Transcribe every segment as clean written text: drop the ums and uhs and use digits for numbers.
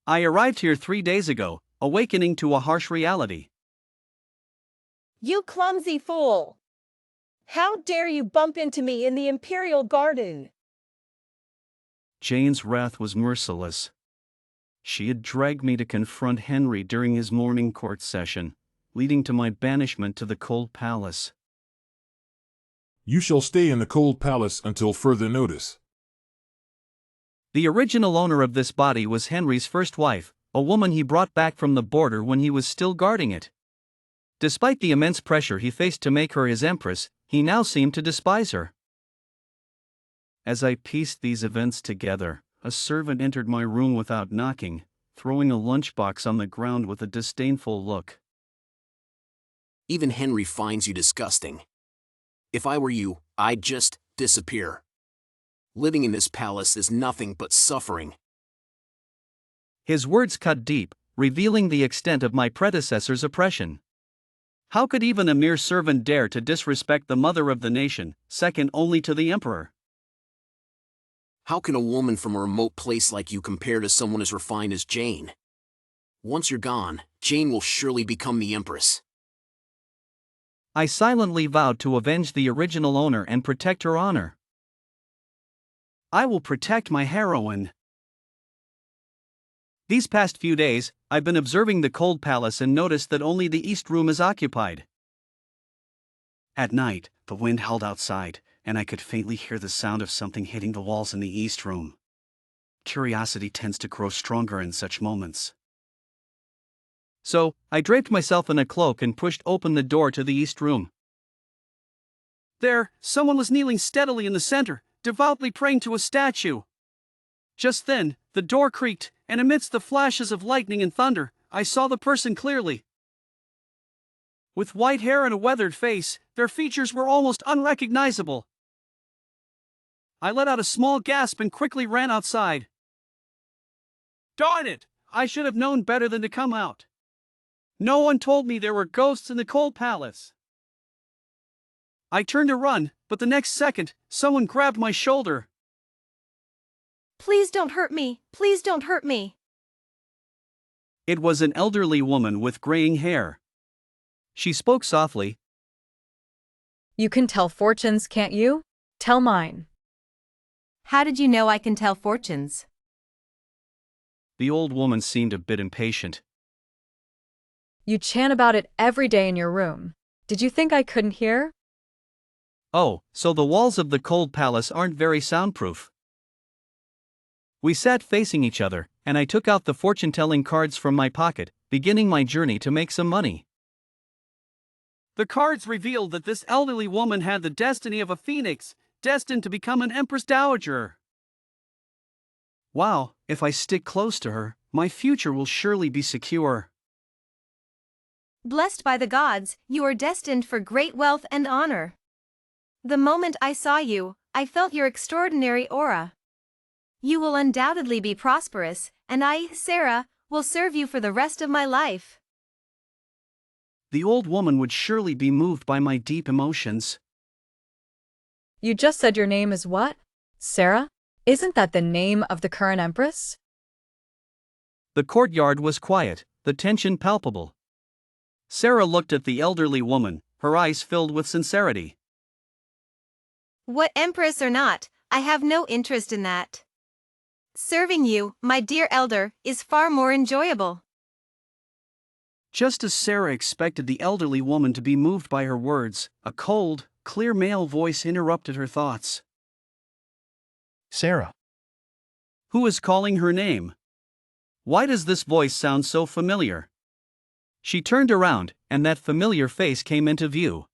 I arrived here 3 days ago, awakening to a harsh reality. You clumsy fool! How dare you bump into me in the Imperial Garden? Jane's wrath was merciless. She had dragged me to confront Henry during his morning court session, leading to my banishment to the cold palace. You shall stay in the cold palace until further notice. The original owner of this body was Henry's first wife, a woman he brought back from the border when he was still guarding it. Despite the immense pressure he faced to make her his empress, he now seemed to despise her. As I pieced these events together, a servant entered my room without knocking, throwing a lunchbox on the ground with a disdainful look. Even Henry finds you disgusting. If I were you, I'd just disappear. Living in this palace is nothing but suffering. His words cut deep, revealing the extent of my predecessor's oppression. How could even a mere servant dare to disrespect the mother of the nation, second only to the emperor? How can a woman from a remote place like you compare to someone as refined as Jane? Once you're gone, Jane will surely become the empress. I silently vowed to avenge the original owner and protect her honor. I will protect my heroine. These past few days, I've been observing the cold palace and noticed that only the east room is occupied. At night, the wind howled outside, and I could faintly hear the sound of something hitting the walls in the east room. Curiosity tends to grow stronger in such moments. So, I draped myself in a cloak and pushed open the door to the east room. There, someone was kneeling steadily in the center, devoutly praying to a statue. Just then, the door creaked, and amidst the flashes of lightning and thunder, I saw the person clearly. With white hair and a weathered face, their features were almost unrecognizable. I let out a small gasp and quickly ran outside. Darn it! I should have known better than to come out. No one told me there were ghosts in the cold palace. I turned to run, but the next second, someone grabbed my shoulder. Please don't hurt me! Please don't hurt me! It was an elderly woman with graying hair. She spoke softly. You can tell fortunes, can't you? Tell mine. How did you know I can tell fortunes? The old woman seemed a bit impatient. You chant about it every day in your room. Did you think I couldn't hear? Oh, so the walls of the cold palace aren't very soundproof. We sat facing each other, and I took out the fortune-telling cards from my pocket, beginning my journey to make some money. The cards revealed that this elderly woman had the destiny of a phoenix, destined to become an empress dowager. Wow, if I stick close to her, my future will surely be secure. Blessed by the gods, you are destined for great wealth and honor. The moment I saw you, I felt your extraordinary aura. You will undoubtedly be prosperous, and I, Sarah, will serve you for the rest of my life. The old woman would surely be moved by my deep emotions. You just said your name is what? Sarah? Isn't that the name of the current empress? The courtyard was quiet, the tension palpable. Sarah looked at the elderly woman, her eyes filled with sincerity. What empress or not, I have no interest in that. Serving you, my dear elder, is far more enjoyable. Just as Sarah expected the elderly woman to be moved by her words, a cold, clear male voice interrupted her thoughts. Sarah. Who is calling her name? Why does this voice sound so familiar? She turned around, and that familiar face came into view.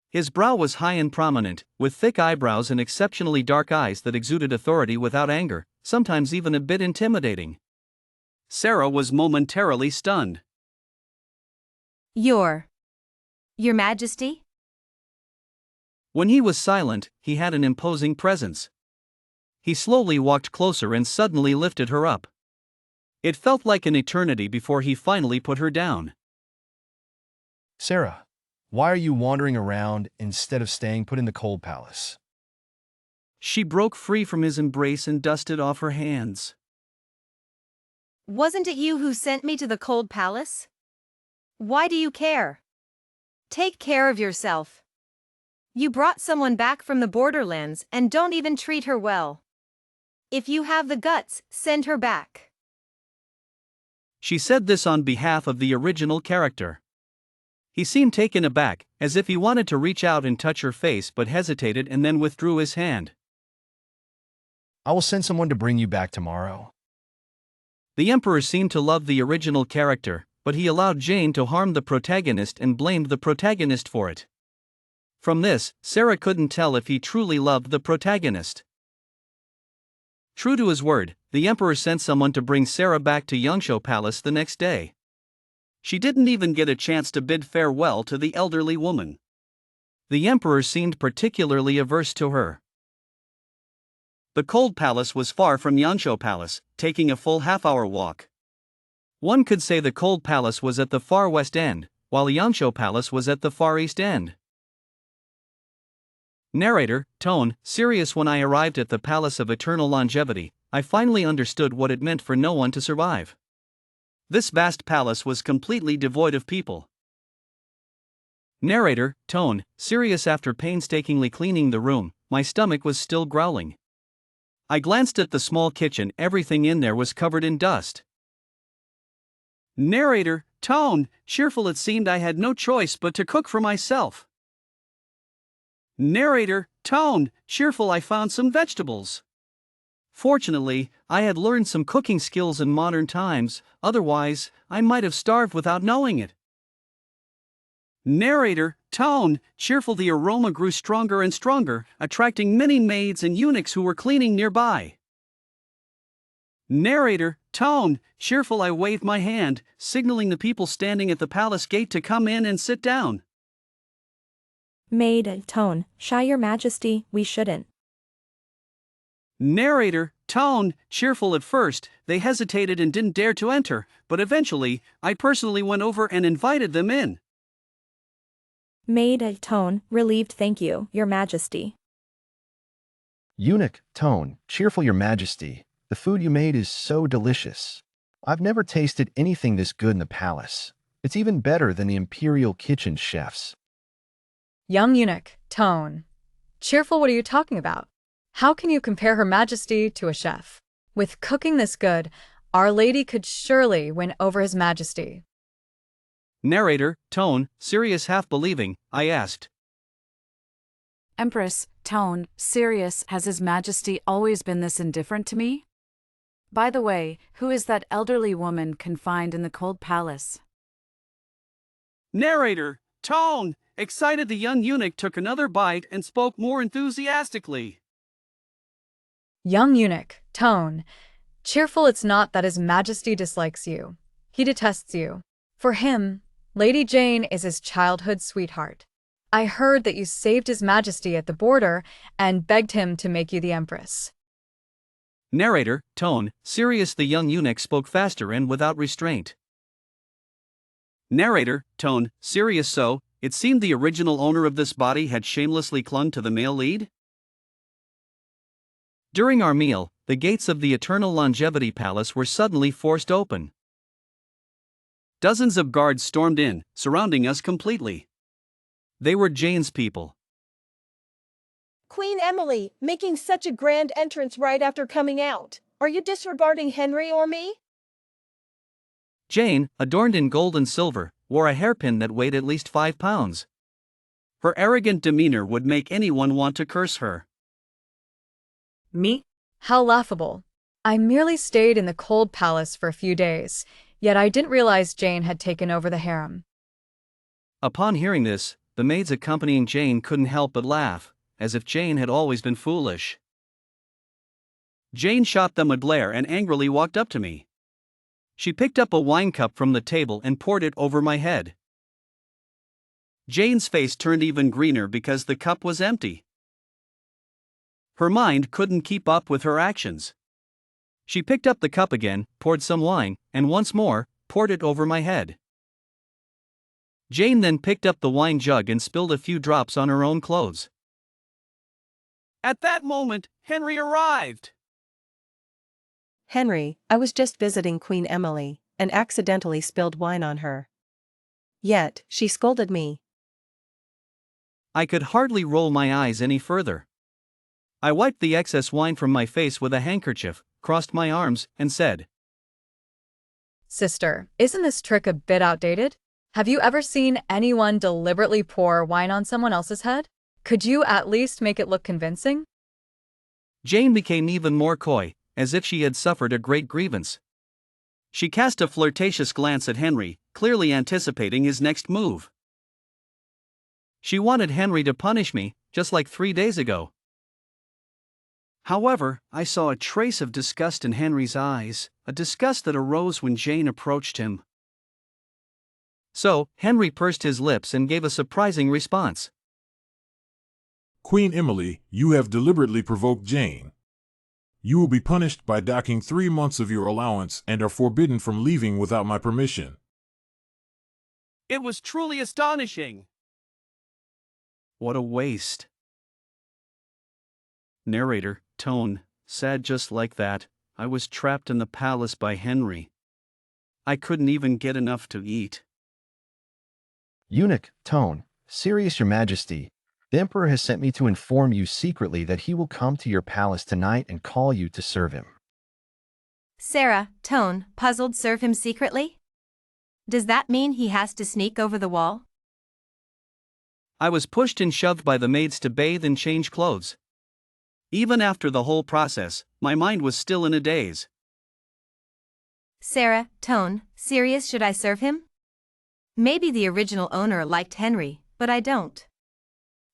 His brow was high and prominent, with thick eyebrows and exceptionally dark eyes that exuded authority without anger, sometimes even a bit intimidating. Sarah was momentarily stunned. Your Majesty? When he was silent, he had an imposing presence. He slowly walked closer and suddenly lifted her up. It felt like an eternity before he finally put her down. Sarah, why are you wandering around instead of staying put in the cold palace? She broke free from his embrace and dusted off her hands. Wasn't it you who sent me to the cold palace? Why do you care? Take care of yourself. You brought someone back from the borderlands and don't even treat her well. If you have the guts, send her back. She said this on behalf of the original character. He seemed taken aback, as if he wanted to reach out and touch her face but hesitated and then withdrew his hand. I will send someone to bring you back tomorrow. The Emperor seemed to love the original character, but he allowed Jane to harm the protagonist and blamed the protagonist for it. From this, Sarah couldn't tell if he truly loved the protagonist. True to his word, the Emperor sent someone to bring Sarah back to Yangshuo Palace the next day. She didn't even get a chance to bid farewell to the elderly woman. The Emperor seemed particularly averse to her. The Cold Palace was far from Yangshuo Palace, taking a full half-hour walk. One could say the Cold Palace was at the far west end, while Yangshuo Palace was at the far east end. Narrator, tone, serious. When I arrived at the Palace of Eternal Longevity, I finally understood what it meant for no one to survive. This vast palace was completely devoid of people. Narrator, tone, serious. After painstakingly cleaning the room, my stomach was still growling. I glanced at the small kitchen. Everything in there was covered in dust. Narrator, tone, cheerful. It seemed I had no choice but to cook for myself. Narrator, tone, cheerful. I found some vegetables. Fortunately, I had learned some cooking skills in modern times, otherwise, I might have starved without knowing it. Narrator, tone, cheerful. The aroma grew stronger and stronger, attracting many maids and eunuchs who were cleaning nearby. Narrator, tone, cheerful. I waved my hand, signaling the people standing at the palace gate to come in and sit down. Maid, tone, shy your majesty, we shouldn't. Narrator, tone, cheerful. At first, they hesitated and didn't dare to enter, but eventually, I personally went over and invited them in. Maid, tone, relieved, thank you, your majesty. Eunuch, tone, cheerful, your majesty. The food you made is so delicious. I've never tasted anything this good in the palace. It's even better than the imperial kitchen chefs. Young eunuch, tone. Cheerful, what are you talking about? How can you compare Her Majesty to a chef? With cooking this good, Our Lady could surely win over His Majesty. Narrator, tone, serious, half believing, I asked. Empress, tone, serious. Has His Majesty always been this indifferent to me? By the way, who is that elderly woman confined in the cold palace? Narrator, tone, excited. The young eunuch took another bite and spoke more enthusiastically. Young eunuch, tone. Cheerful, it's not that His Majesty dislikes you. He detests you. For him, Lady Jane is his childhood sweetheart. I heard that you saved His Majesty at the border and begged him to make you the Empress. Narrator, tone, serious. The young eunuch spoke faster and without restraint. Narrator, tone, serious. So, it seemed the original owner of this body had shamelessly clung to the male lead? During our meal, the gates of the Eternal Longevity Palace were suddenly forced open. Dozens of guards stormed in, surrounding us completely. They were Jane's people. Queen Emily, making such a grand entrance right after coming out. Are you disregarding Henry or me? Jane, adorned in gold and silver, wore a hairpin that weighed at least 5 pounds. Her arrogant demeanor would make anyone want to curse her. Me? How laughable. I merely stayed in the cold palace for a few days, yet I didn't realize Jane had taken over the harem. Upon hearing this, the maids accompanying Jane couldn't help but laugh, as if Jane had always been foolish. Jane shot them a glare and angrily walked up to me. She picked up a wine cup from the table and poured it over my head. Jane's face turned even greener because the cup was empty. Her mind couldn't keep up with her actions. She picked up the cup again, poured some wine, and once more, poured it over my head. Jane then picked up the wine jug and spilled a few drops on her own clothes. At that moment, Henry arrived. Henry, I was just visiting Queen Emily, and accidentally spilled wine on her. Yet, she scolded me. I could hardly roll my eyes any further. I wiped the excess wine from my face with a handkerchief, crossed my arms, and said, Sister, isn't this trick a bit outdated? Have you ever seen anyone deliberately pour wine on someone else's head? Could you at least make it look convincing? Jane became even more coy, as if she had suffered a great grievance. She cast a flirtatious glance at Henry, clearly anticipating his next move. She wanted Henry to punish me, just like 3 days ago. However, I saw a trace of disgust in Henry's eyes, a disgust that arose when Jane approached him. So, Henry pursed his lips and gave a surprising response. Queen Emily, you have deliberately provoked Jane. You will be punished by docking 3 months of your allowance and are forbidden from leaving without my permission. It was truly astonishing. What a waste. Narrator, tone, sad just like that, I was trapped in the palace by Henry. I couldn't even get enough to eat. Eunuch, tone, serious your majesty. The emperor has sent me to inform you secretly that he will come to your palace tonight and call you to serve him. Sarah, tone, puzzled, serve him secretly? Does that mean he has to sneak over the wall? I was pushed and shoved by the maids to bathe and change clothes. Even after the whole process, my mind was still in a daze. Sarah, tone, serious, should I serve him? Maybe the original owner liked Henry, but I don't.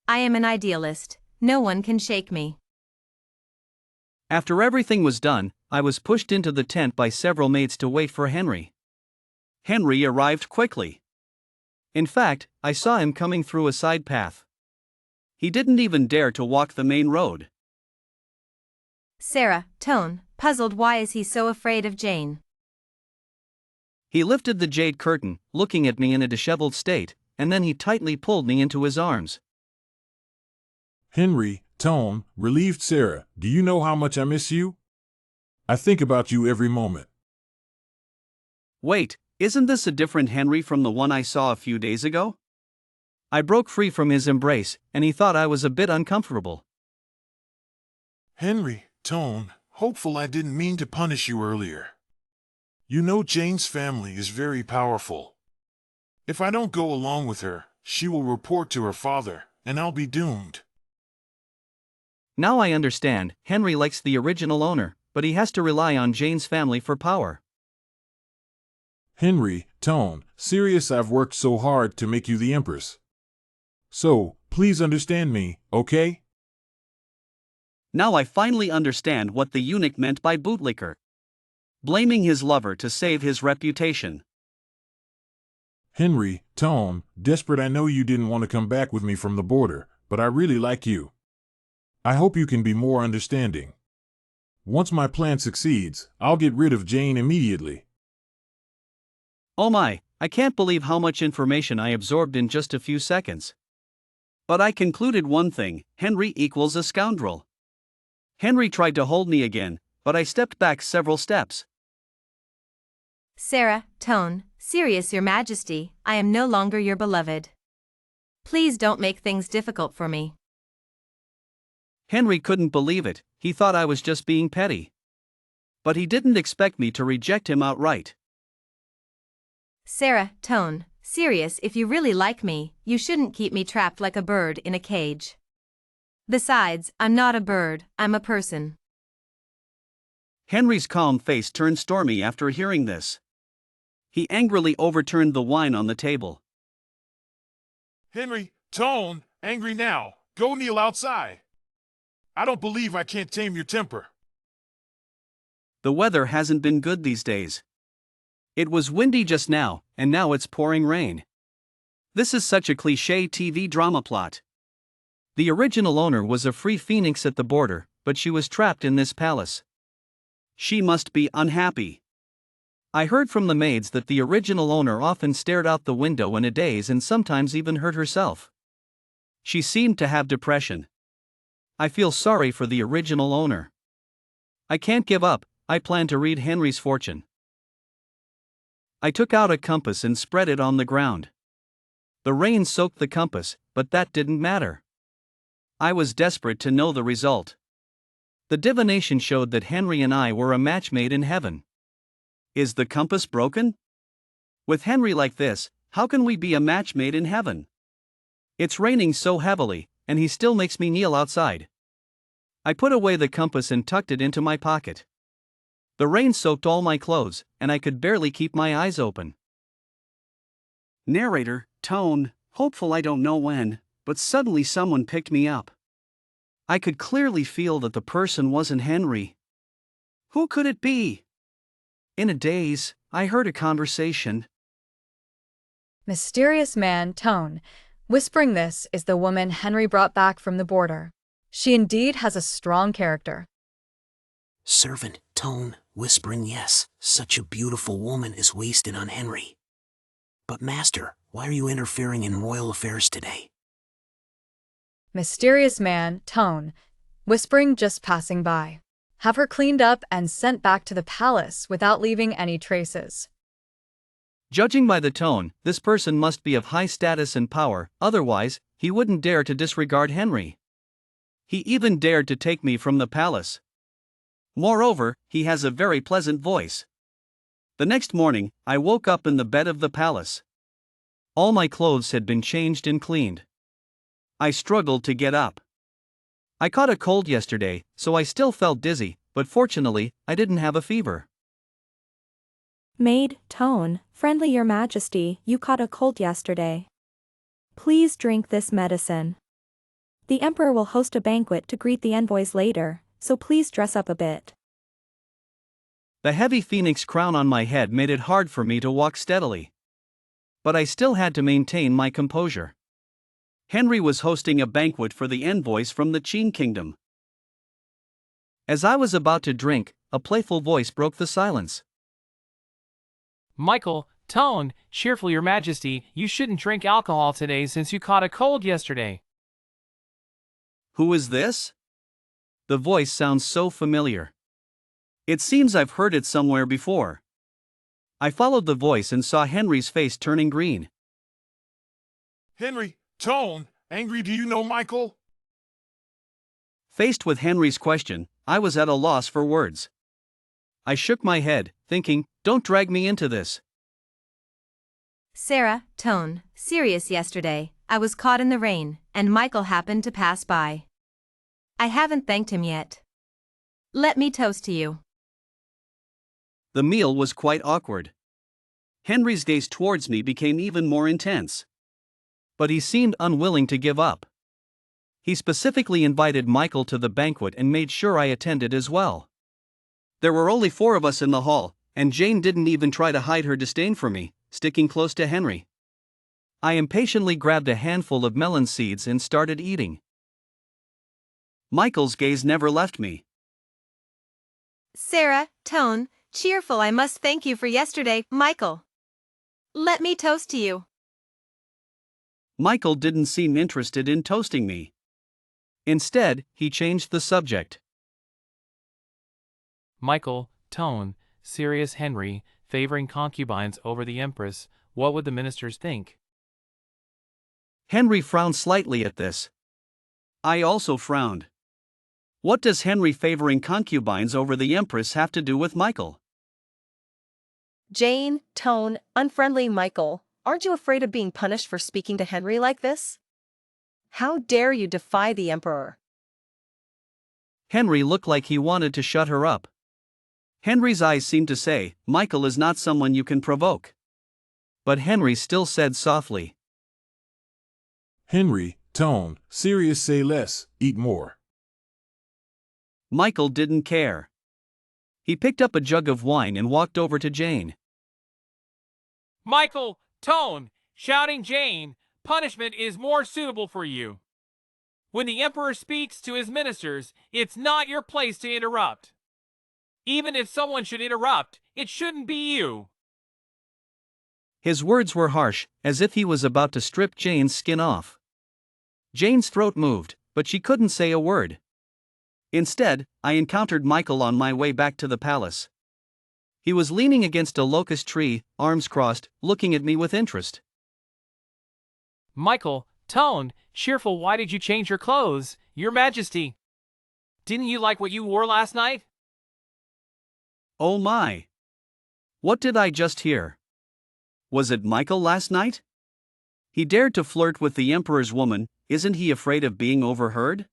I am an idealist, no one can shake me. After everything was done, I was pushed into the tent by several maids to wait for Henry. Henry arrived quickly. In fact, I saw him coming through a side path. He didn't even dare to walk the main road. Sarah, tone, puzzled, why is he so afraid of Jane? He lifted the jade curtain, looking at me in a disheveled state, and then he tightly pulled me into his arms. Henry, tone, relieved Sarah, do you know how much I miss you? I think about you every moment. Wait, isn't this a different Henry from the one I saw a few days ago? I broke free from his embrace, and he thought I was a bit uncomfortable. Henry, tone, hopeful, I didn't mean to punish you earlier. You know Jane's family is very powerful. If I don't go along with her, she will report to her father, and I'll be doomed. Now I understand, Henry likes the original owner, but he has to rely on Jane's family for power. Henry, tone, serious, I've worked so hard to make you the Empress. So, please understand me, okay? Now I finally understand what the eunuch meant by bootlicker. Blaming his lover to save his reputation. Henry, tone, desperate, I know you didn't want to come back with me from the border, but I really like you. I hope you can be more understanding. Once my plan succeeds, I'll get rid of Jane immediately. Oh my, I can't believe how much information I absorbed in just a few seconds. But I concluded one thing, Henry equals a scoundrel. Henry tried to hold me again, but I stepped back several steps. Sarah, tone, serious, your majesty, I am no longer your beloved. Please don't make things difficult for me. Henry couldn't believe it, he thought I was just being petty. But he didn't expect me to reject him outright. Sarah, tone, serious, if you really like me, you shouldn't keep me trapped like a bird in a cage. Besides, I'm not a bird, I'm a person. Henry's calm face turned stormy after hearing this. He angrily overturned the wine on the table. Henry, tone, angry now, go kneel outside. I don't believe I can't tame your temper. The weather hasn't been good these days. It was windy just now, and now it's pouring rain. This is such a cliché TV drama plot. The original owner was a free phoenix at the border, but she was trapped in this palace. She must be unhappy. I heard from the maids that the original owner often stared out the window in a daze and sometimes even hurt herself. She seemed to have depression. I feel sorry for the original owner. I can't give up, I planned to read Henry's fortune. I took out a compass and spread it on the ground. The rain soaked the compass, but that didn't matter. I was desperate to know the result. The divination showed that Henry and I were a match made in heaven. Is the compass broken? With Henry like this, how can we be a match made in heaven? It's raining so heavily, and he still makes me kneel outside. I put away the compass and tucked it into my pocket. The rain soaked all my clothes, and I could barely keep my eyes open. Narrator, tone, hopeful. I don't know when, but suddenly someone picked me up. I could clearly feel that the person wasn't Henry. Who could it be? In a daze, I heard a conversation. Mysterious man, tone. Whispering this is the woman Henry brought back from the border. She indeed has a strong character. Servant, tone, whispering yes. Such a beautiful woman is wasted on Henry. But master, why are you interfering in royal affairs today? Mysterious man, tone. Whispering just passing by. Have her cleaned up and sent back to the palace without leaving any traces. Judging by the tone, this person must be of high status and power, otherwise, he wouldn't dare to disregard Henry. He even dared to take me from the palace. Moreover, he has a very pleasant voice. The next morning, I woke up in the bed of the palace. All my clothes had been changed and cleaned. I struggled to get up. I caught a cold yesterday, so I still felt dizzy, but fortunately, I didn't have a fever. Maid, tone, friendly your majesty, you caught a cold yesterday. Please drink this medicine. The emperor will host a banquet to greet the envoys later, so please dress up a bit. The heavy phoenix crown on my head made it hard for me to walk steadily. But I still had to maintain my composure. Henry was hosting a banquet for the envoys from the Qin kingdom. As I was about to drink, a playful voice broke the silence. Michael, tone, cheerful your majesty, you shouldn't drink alcohol today since you caught a cold yesterday. Who is this? The voice sounds so familiar. It seems I've heard it somewhere before. I followed the voice and saw Henry's face turning green. Henry, tone, angry, do you know Michael? Faced with Henry's question, I was at a loss for words. I shook my head, thinking, don't drag me into this. Sarah, tone, serious yesterday, I was caught in the rain, and Michael happened to pass by. I haven't thanked him yet. Let me toast to you. The meal was quite awkward. Henry's gaze towards me became even more intense. But he seemed unwilling to give up. He specifically invited Michael to the banquet and made sure I attended as well. There were only 4 of us in the hall, and Jane didn't even try to hide her disdain for me, sticking close to Henry. I impatiently grabbed a handful of melon seeds and started eating. Michael's gaze never left me. Sarah, tone, cheerful, I must thank you for yesterday, Michael. Let me toast to you. Michael didn't seem interested in toasting me. Instead, he changed the subject. Michael, tone, serious Henry, favoring concubines over the Empress, what would the ministers think? Henry frowned slightly at this. I also frowned. What does Henry favoring concubines over the Empress have to do with Michael? Jane, tone, unfriendly Michael, aren't you afraid of being punished for speaking to Henry like this? How dare you defy the emperor? Henry looked like he wanted to shut her up. Henry's eyes seemed to say, Michael is not someone you can provoke. But Henry still said softly. Henry, tone, serious, say less, eat more. Michael didn't care. He picked up a jug of wine and walked over to Jane. Michael, tone, shouting Jane, punishment is more suitable for you. When the emperor speaks to his ministers, it's not your place to interrupt. Even if someone should interrupt, it shouldn't be you. His words were harsh, as if he was about to strip Jane's skin off. Jane's throat moved, but she couldn't say a word. Instead, I encountered Michael on my way back to the palace. He was leaning against a locust tree, arms crossed, looking at me with interest. Michael, Tone, cheerful, why did you change your clothes, Your Majesty? Didn't you like what you wore last night? Oh my! What did I just hear? Was it Michael last night? He dared to flirt with the Emperor's woman, isn't he afraid of being overheard?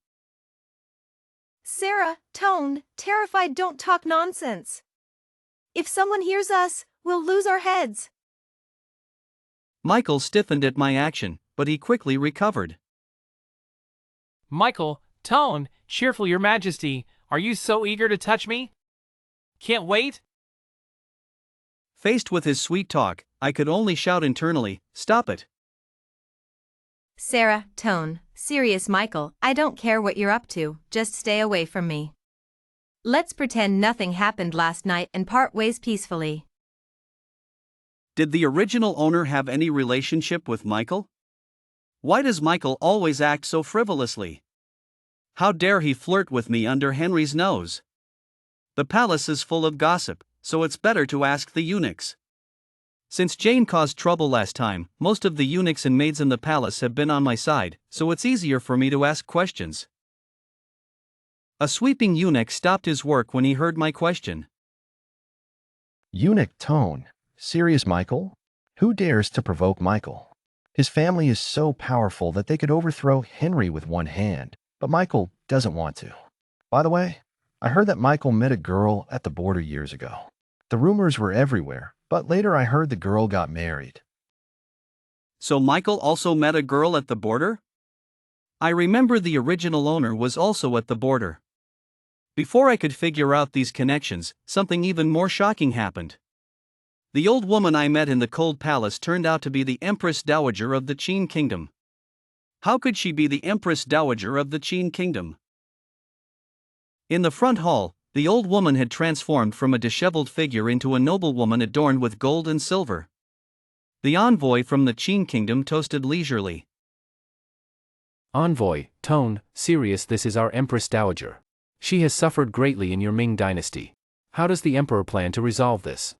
Sarah, Tone, terrified, don't talk nonsense. If someone hears us, we'll lose our heads. Michael stiffened at my action, but he quickly recovered. Michael, Tone, cheerful, Your Majesty, are you so eager to touch me? Can't wait? Faced with his sweet talk, I could only shout internally, "Stop it!" Sarah, Tone, serious Michael, I don't care what you're up to, just stay away from me. Let's pretend nothing happened last night and part ways peacefully. Did the original owner have any relationship with Michael? Why does Michael always act so frivolously? How dare he flirt with me under Henry's nose? The palace is full of gossip, so it's better to ask the eunuchs. Since Jane caused trouble last time, most of the eunuchs and maids in the palace have been on my side, so it's easier for me to ask questions. A sweeping eunuch stopped his work when he heard my question. Eunuch Tone. Serious Michael? Who dares to provoke Michael? His family is so powerful that they could overthrow Henry with one hand, but Michael doesn't want to. By the way, I heard that Michael met a girl at the border years ago. The rumors were everywhere, but later I heard the girl got married. So Michael also met a girl at the border? I remember the original owner was also at the border. Before I could figure out these connections, something even more shocking happened. The old woman I met in the cold palace turned out to be the Empress Dowager of the Qin Kingdom. How could she be the Empress Dowager of the Qin Kingdom? In the front hall, the old woman had transformed from a disheveled figure into a noblewoman adorned with gold and silver. The envoy from the Qin Kingdom toasted leisurely. Envoy, Tone, serious, this is our Empress Dowager. She has suffered greatly in your Ming dynasty. How does the Emperor plan to resolve this?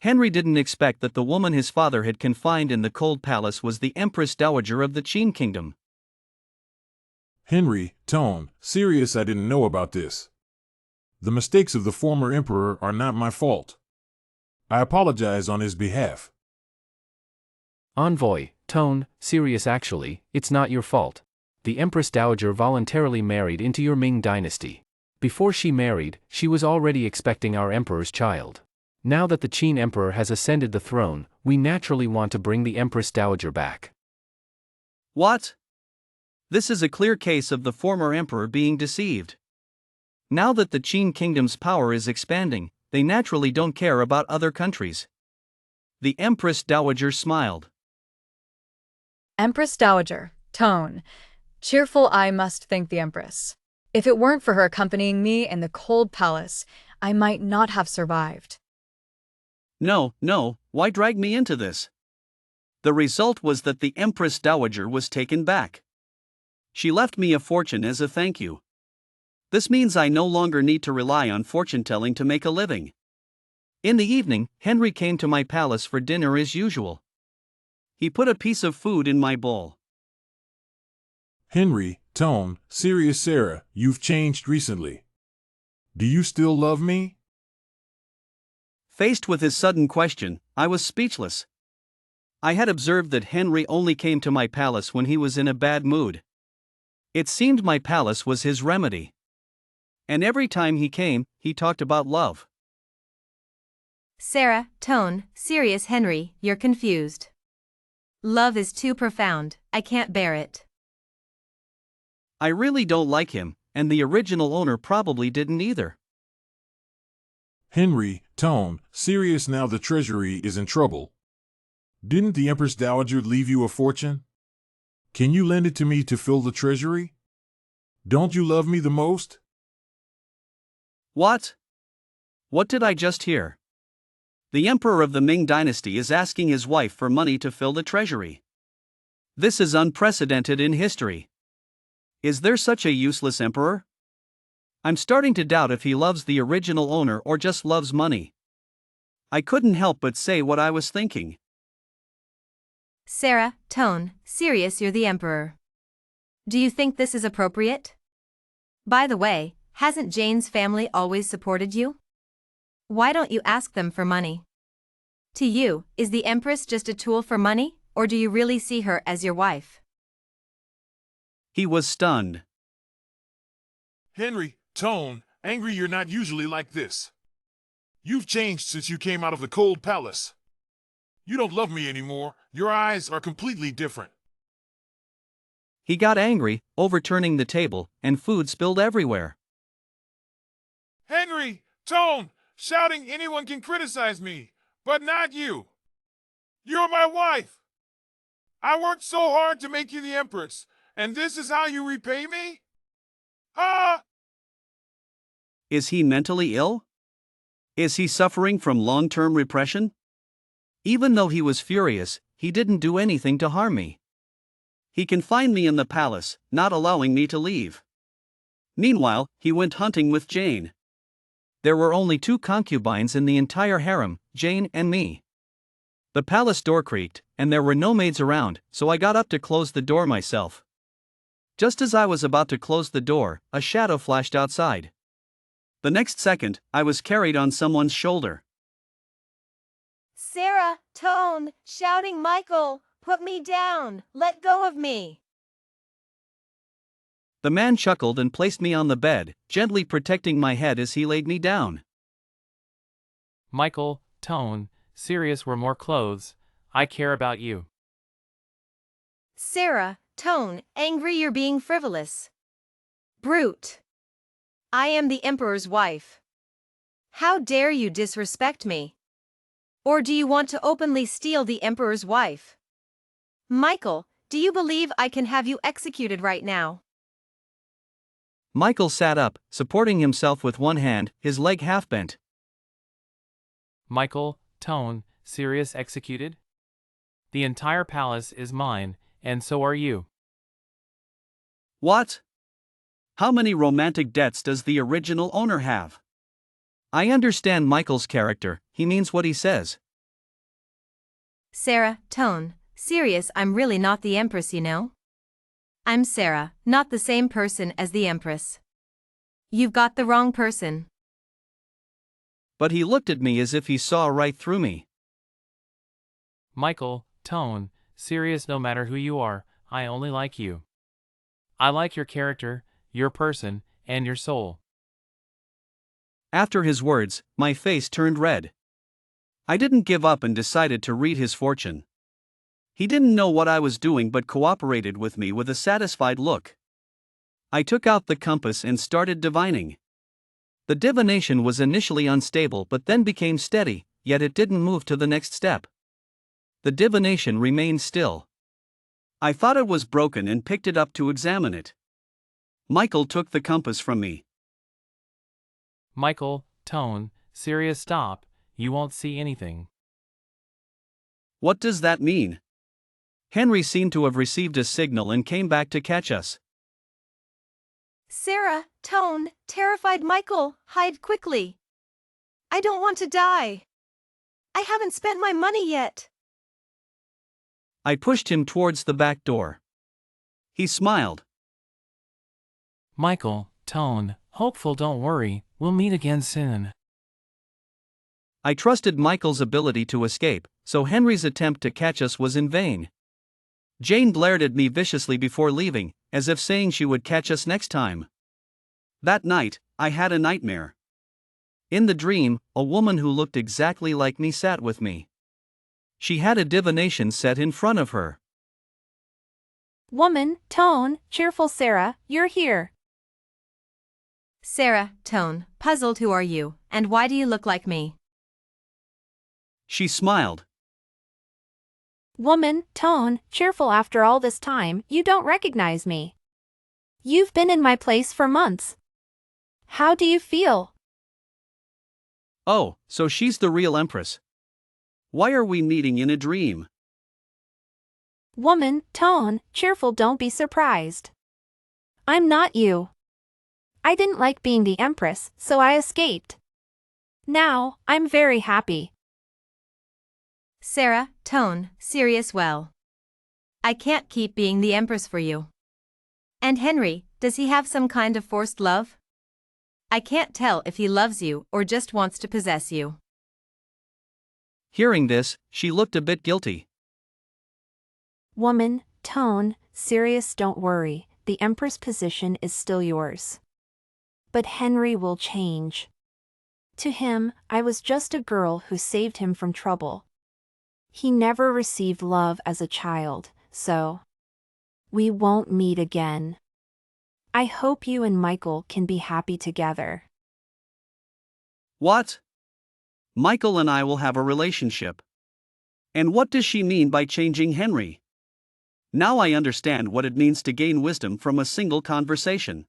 Henry didn't expect that the woman his father had confined in the cold palace was the Empress Dowager of the Qin Kingdom. Henry, Tone, serious, I didn't know about this. The mistakes of the former emperor are not my fault. I apologize on his behalf. Envoy, Tone, serious, actually, it's not your fault. The Empress Dowager voluntarily married into your Ming dynasty. Before she married, she was already expecting our emperor's child. Now that the Qin emperor has ascended the throne, we naturally want to bring the Empress Dowager back. What? This is a clear case of the former emperor being deceived. Now that the Qin kingdom's power is expanding, they naturally don't care about other countries. The Empress Dowager smiled. Empress Dowager, Tone. Cheerful, I must thank the Empress. If it weren't for her accompanying me in the cold palace, I might not have survived. No, why drag me into this? The result was that the Empress Dowager was taken back. She left me a fortune as a thank you. This means I no longer need to rely on fortune-telling to make a living. In the evening, Henry came to my palace for dinner as usual. He put a piece of food in my bowl. Henry, Tone, serious Sarah, you've changed recently. Do you still love me? Faced with his sudden question, I was speechless. I had observed that Henry only came to my palace when he was in a bad mood. It seemed my palace was his remedy. And every time he came, he talked about love. Sarah, Tone, serious Henry, you're confused. Love is too profound, I can't bear it. I really don't like him, and the original owner probably didn't either. Henry, Tone, serious, now the treasury is in trouble. Didn't the Empress Dowager leave you a fortune? Can you lend it to me to fill the treasury? Don't you love me the most? What? What did I just hear? The emperor of the Ming dynasty is asking his wife for money to fill the treasury. This is unprecedented in history. Is there such a useless emperor? I'm starting to doubt if he loves the original owner or just loves money. I couldn't help but say what I was thinking. Sarah, tone, serious, you're the emperor. Do you think this is appropriate? By the way, hasn't Jane's family always supported you? Why don't you ask them for money? To you, is the Empress just a tool for money, or do you really see her as your wife? He was stunned. Henry, tone, angry you're not usually like this. You've changed since you came out of the cold palace. You don't love me anymore, your eyes are completely different. He got angry, overturning the table, and food spilled everywhere. Henry, tone, shouting anyone can criticize me, but not you. You're my wife. I worked so hard to make you the Empress, and this is how you repay me? Ah! Is he mentally ill? Is he suffering from long-term repression? Even though he was furious, he didn't do anything to harm me. He confined me in the palace, not allowing me to leave. Meanwhile, he went hunting with Jane. There were only 2 concubines in the entire harem, Jane and me. The palace door creaked, and there were no maids around, so I got up to close the door myself. Just as I was about to close the door, a shadow flashed outside. The next second, I was carried on someone's shoulder. Sarah, tone, shouting, Michael, put me down, let go of me. The man chuckled and placed me on the bed, gently protecting my head as he laid me down. Michael, tone, serious, wear more clothes. I care about you. Sarah, tone, angry, you're being frivolous. Brute. I am the Emperor's wife. How dare you disrespect me? Or do you want to openly steal the Emperor's wife? Michael, do you believe I can have you executed right now? Michael sat up, supporting himself with one hand, his leg half bent. Michael, tone, serious, executed? The entire palace is mine, and so are you. What? How many romantic debts does the original owner have? I understand Michael's character, he means what he says. Sarah, tone, serious, I'm really not the Empress, you know? I'm Sarah, not the same person as the Empress. You've got the wrong person. But he looked at me as if he saw right through me. Michael, tone, serious, no matter who you are, I only like you. I like your character, your person, and your soul. After his words, my face turned red. I didn't give up and decided to read his fortune. He didn't know what I was doing but cooperated with me with a satisfied look. I took out the compass and started divining. The divination was initially unstable but then became steady, yet it didn't move to the next step. The divination remained still. I thought it was broken and picked it up to examine it. Michael took the compass from me. Michael, tone, serious, stop, you won't see anything. What does that mean? Henry seemed to have received a signal and came back to catch us. Sarah, tone, terrified, Michael, hide quickly. I don't want to die. I haven't spent my money yet. I pushed him towards the back door. He smiled. Michael, tone, hopeful, don't worry, we'll meet again soon. I trusted Michael's ability to escape, so Henry's attempt to catch us was in vain. Jane glared at me viciously before leaving, as if saying she would catch us next time. That night, I had a nightmare. In the dream, a woman who looked exactly like me sat with me. She had a divination set in front of her. Woman, tone, cheerful Sarah, you're here. Sarah, tone, puzzled, who are you, and why do you look like me? She smiled. Woman, tone, cheerful, after all this time, you don't recognize me. You've been in my place for months. How do you feel? Oh, so she's the real Empress. Why are we meeting in a dream? Woman, tone, cheerful, don't be surprised. I'm not you. I didn't like being the Empress, so I escaped. Now, I'm very happy. Sarah, tone, serious well. I can't keep being the Empress for you. And Henry, does he have some kind of forced love? I can't tell if he loves you or just wants to possess you. Hearing this, she looked a bit guilty. Woman, tone, serious, don't worry, the Empress position is still yours. But Henry will change. To him, I was just a girl who saved him from trouble. He never received love as a child, so we won't meet again. I hope you and Michael can be happy together. What? Michael and I will have a relationship. And what does she mean by changing Henry? Now I understand what it means to gain wisdom from a single conversation.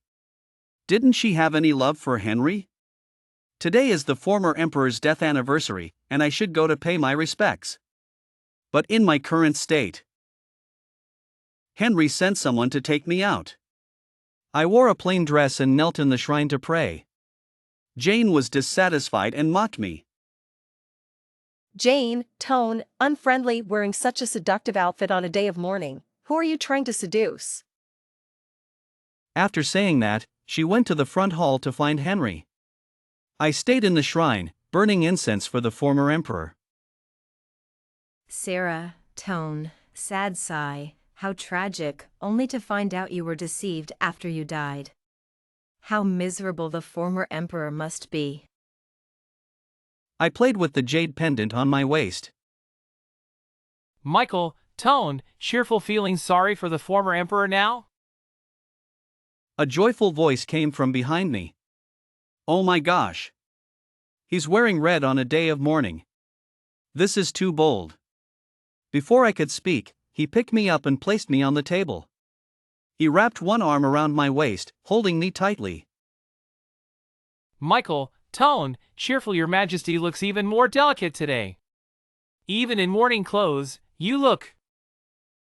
Didn't she have any love for Henry? Today is the former emperor's death anniversary, and I should go to pay my respects. But in my current state, Henry sent someone to take me out. I wore a plain dress and knelt in the shrine to pray. Jane was dissatisfied and mocked me. Jane, tone, unfriendly, wearing such a seductive outfit on a day of mourning. Who are you trying to seduce? After saying that, she went to the front hall to find Henry. I stayed in the shrine, burning incense for the former emperor. Sarah, tone, sad sigh, how tragic, only to find out you were deceived after you died. How miserable the former emperor must be. I played with the jade pendant on my waist. Michael, tone, cheerful, feeling sorry for the former emperor now? A joyful voice came from behind me. Oh my gosh! He's wearing red on a day of mourning. This is too bold. Before I could speak, he picked me up and placed me on the table. He wrapped one arm around my waist, holding me tightly. Michael, tone, cheerful, your majesty looks even more delicate today. Even in mourning clothes, you look